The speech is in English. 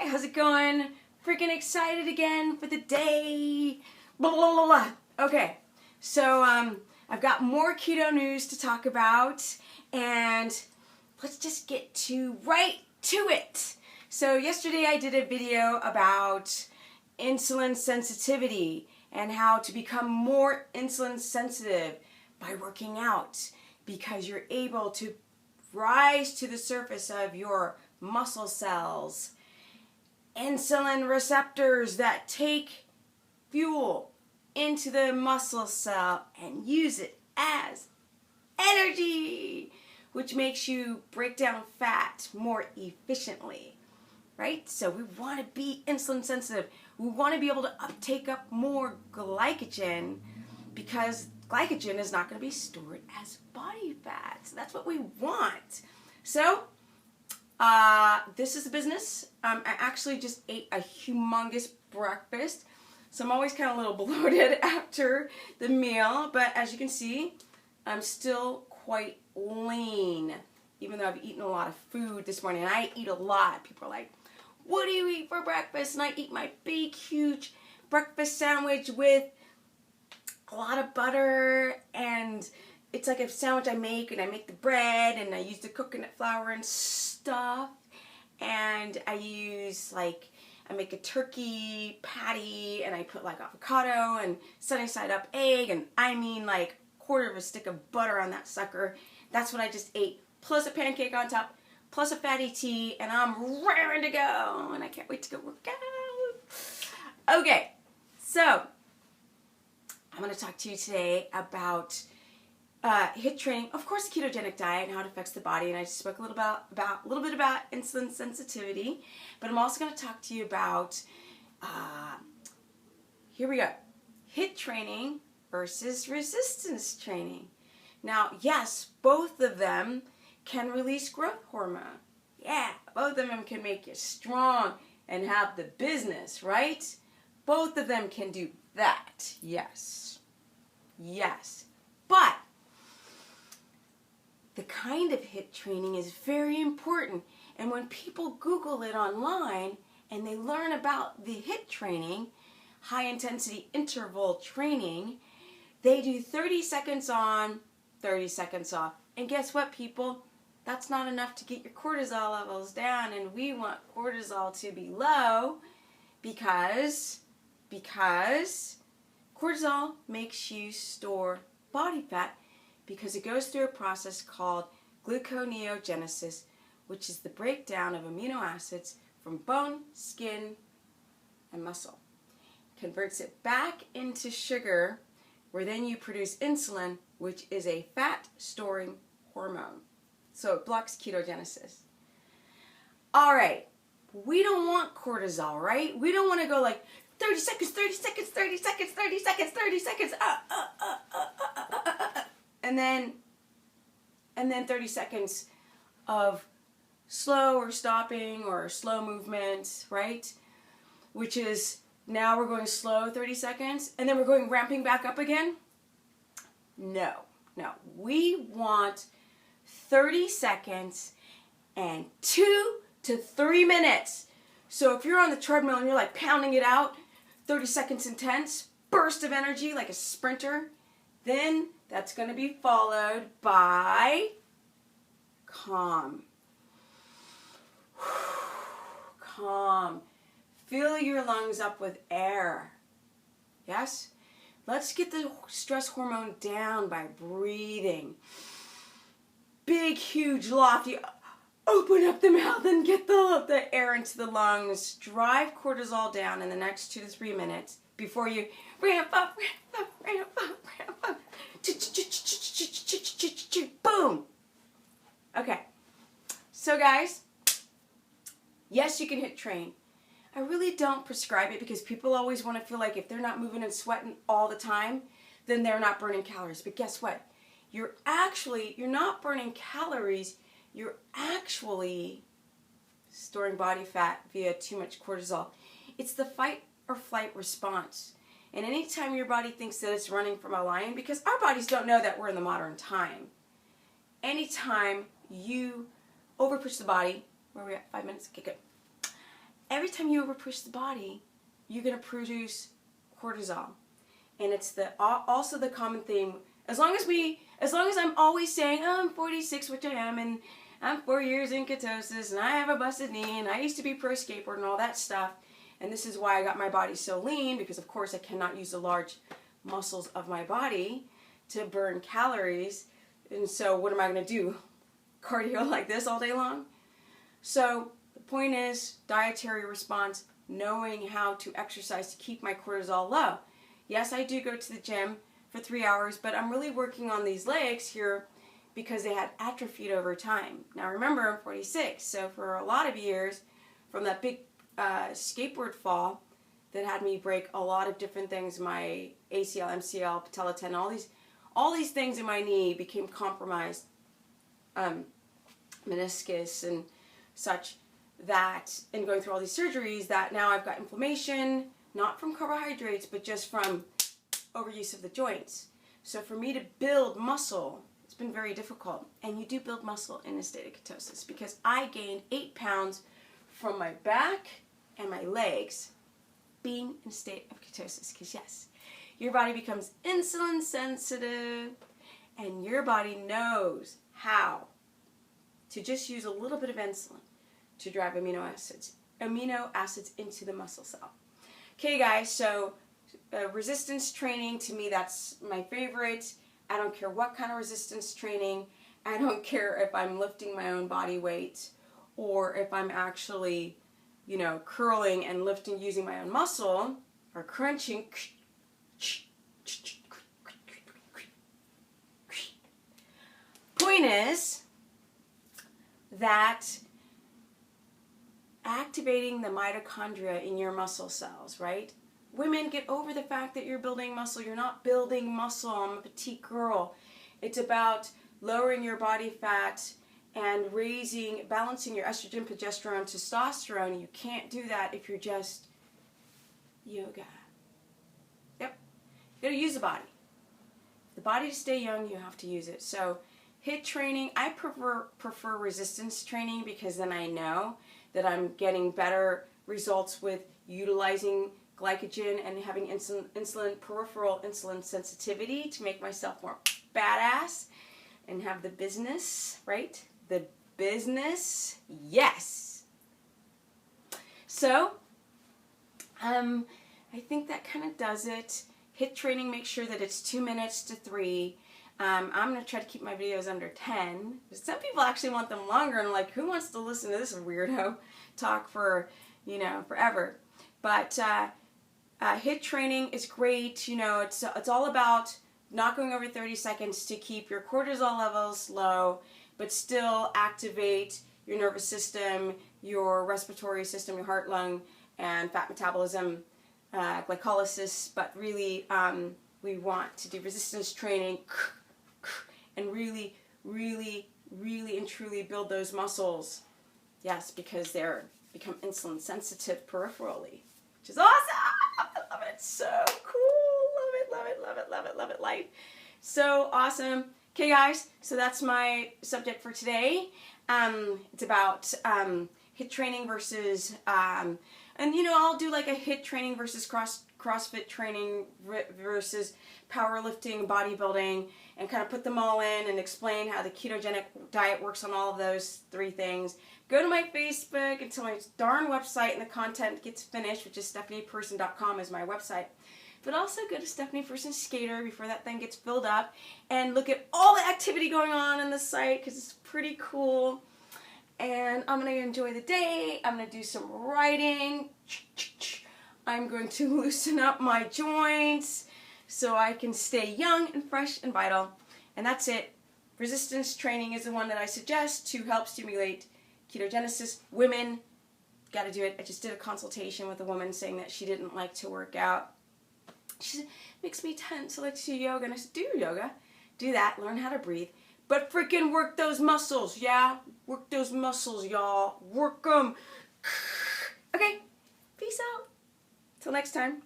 how's it going? Freaking excited again for the day. Blah, blah, blah, blah. Okay, so I've got more keto news to talk about, and let's just get right to it. So yesterday I did a video about insulin sensitivity and how to become more insulin sensitive by working out, because you're able to rise to the surface of your muscle cells, insulin receptors that take fuel into the muscle cell and use it as energy, which makes you break down fat more efficiently, right? So we want to be insulin sensitive. We want to be able to take up more glycogen, because glycogen is not going to be stored as body fat. So that's what we want. So this is the business. I actually just ate a humongous breakfast, so I'm always kind of a little bloated after the meal, but as you can see, I'm still quite lean, even though I've eaten a lot of food this morning. And I eat a lot. People are like, what do you eat for breakfast? And I eat my big, huge breakfast sandwich with a lot of butter, and it's like a sandwich I make, and I make the bread, and I use the coconut flour and stuff, and I make a turkey patty, and I put like avocado and sunny side up egg, and I mean like quarter of a stick of butter on that sucker. That's what I just ate, plus a pancake on top, plus a fatty tea, and I'm raring to go, and I can't wait to go work out. Okay, so I'm going to talk to you today about HIIT training, of course, the ketogenic diet and how it affects the body, and I spoke a little bit about insulin sensitivity, but I'm also going to talk to you about here we go, HIIT training versus resistance training. Now, yes, both of them can release growth hormone. Yeah, both of them can make you strong and have the business, right? Both of them can do that. Yes. Yes. But the kind of HIIT training is very important. And when people Google it online and they learn about the HIIT training, high intensity interval training, they do 30 seconds on, 30 seconds off. And guess what, people? That's not enough to get your cortisol levels down, and we want cortisol to be low because cortisol makes you store body fat, because it goes through a process called gluconeogenesis, which is the breakdown of amino acids from bone, skin, and muscle. Converts it back into sugar, where then you produce insulin, which is a fat-storing hormone. So it blocks ketogenesis. All right, we don't want cortisol, right? We don't want to go like 30 seconds, 30 seconds, 30 seconds, 30 seconds, 30 seconds, and then 30 seconds of slow or stopping or slow movement, right? Which is, now we're going slow 30 seconds, and then we're going ramping back up again. No. We want 30 seconds and 2 to 3 minutes. So if you're on the treadmill and you're like pounding it out, 30 seconds intense, burst of energy like a sprinter, then that's going to be followed by calm. Calm. Fill your lungs up with air. Yes? Let's get the stress hormone down by breathing. Big, huge, lofty, open up the mouth and get the air into the lungs. Drive cortisol down in the next 2 to 3 minutes before you ramp up. Boom. Okay. So guys, yes, you can HIIT train. I really don't prescribe it, because people always want to feel like if they're not moving and sweating all the time, then they're not burning calories. But guess what? You're not burning calories. You're actually storing body fat via too much cortisol. It's the fight or flight response. And anytime your body thinks that it's running from a lion, because our bodies don't know that we're in the modern time. Anytime you overpush the body, where are we at? 5 minutes? Okay, good. every time you overpush the body, you're going to produce cortisol. And it's also the common theme. As long as I'm always saying, oh, I'm 46, which I am, and I'm 4 years in ketosis, and I have a busted knee, and I used to be pro skateboard and all that stuff. And this is why I got my body so lean, because of course I cannot use the large muscles of my body to burn calories. And so what am I going to do? Cardio like this all day long? So the point is dietary response, knowing how to exercise to keep my cortisol low. Yes, I do go to the gym for 3 hours, but I'm really working on these legs here because they had atrophied over time. Now remember, I'm 46, so for a lot of years, from that big skateboard fall that had me break a lot of different things, my ACL, MCL, patella tendon, all these things in my knee became compromised, meniscus and such, that, and going through all these surgeries, that now I've got inflammation, not from carbohydrates, but just from overuse of the joints. So for me to build muscle, it's been very difficult. And you do build muscle in a state of ketosis, because I gained 8 pounds from my back and my legs being in a state of ketosis. Because yes, your body becomes insulin sensitive, and your body knows how to just use a little bit of insulin to drive amino acids into the muscle cell. Okay guys, so resistance training, to me, that's my favorite. I don't care what kind of resistance training. I don't care if I'm lifting my own body weight or if I'm actually, curling and lifting using my own muscle or crunching. Point is that activating the mitochondria in your muscle cells, right? Women, get over the fact that you're building muscle. You're not building muscle. I'm a petite girl. It's about lowering your body fat and balancing your estrogen, progesterone, testosterone. You can't do that if you're just yoga. Yep. You gotta use the body. The body to stay young, you have to use it. So HIIT training, I prefer resistance training, because then I know that I'm getting better results with utilizing glycogen and having peripheral insulin sensitivity to make myself more badass and have the business, right? The business, yes. So, I think that kind of does it. HIIT training, make sure that it's 2 minutes to 3. I'm going to try to keep my videos under 10. Some people actually want them longer, and I'm like, who wants to listen to this weirdo talk for, forever? But HIIT training is great. It's all about not going over 30 seconds to keep your cortisol levels low, but still activate your nervous system, your respiratory system, your heart, lung, and fat metabolism, glycolysis. But really, we want to do resistance training and really, really, really and truly build those muscles. Yes, because they're become insulin sensitive peripherally, which is awesome. I love it. It's so cool. Love it, love it, love it, love it, love it. Life. So awesome. Okay, guys, so that's my subject for today. It's about HIIT training versus, and I'll do like a HIIT training versus CrossFit training versus powerlifting, bodybuilding, and kind of put them all in and explain how the ketogenic diet works on all of those 3 things. Go to my Facebook until my darn website and the content gets finished, which is stephanieperson.com is my website. But also go to Stephanie Person Skater before that thing gets filled up and look at all the activity going on the site, because it's pretty cool. And I'm going to enjoy the day. I'm going to do some writing. I'm going to loosen up my joints so I can stay young and fresh and vital. And that's it. Resistance training is the one that I suggest to help stimulate ketogenesis. Women, got to do it. I just did a consultation with a woman saying that she didn't like to work out. She said, makes me tense. I like to do yoga. And I said, do yoga. Do that. Learn how to breathe. But freaking work those muscles, yeah? Work those muscles, y'all. Work them. Okay. Peace out. Till next time.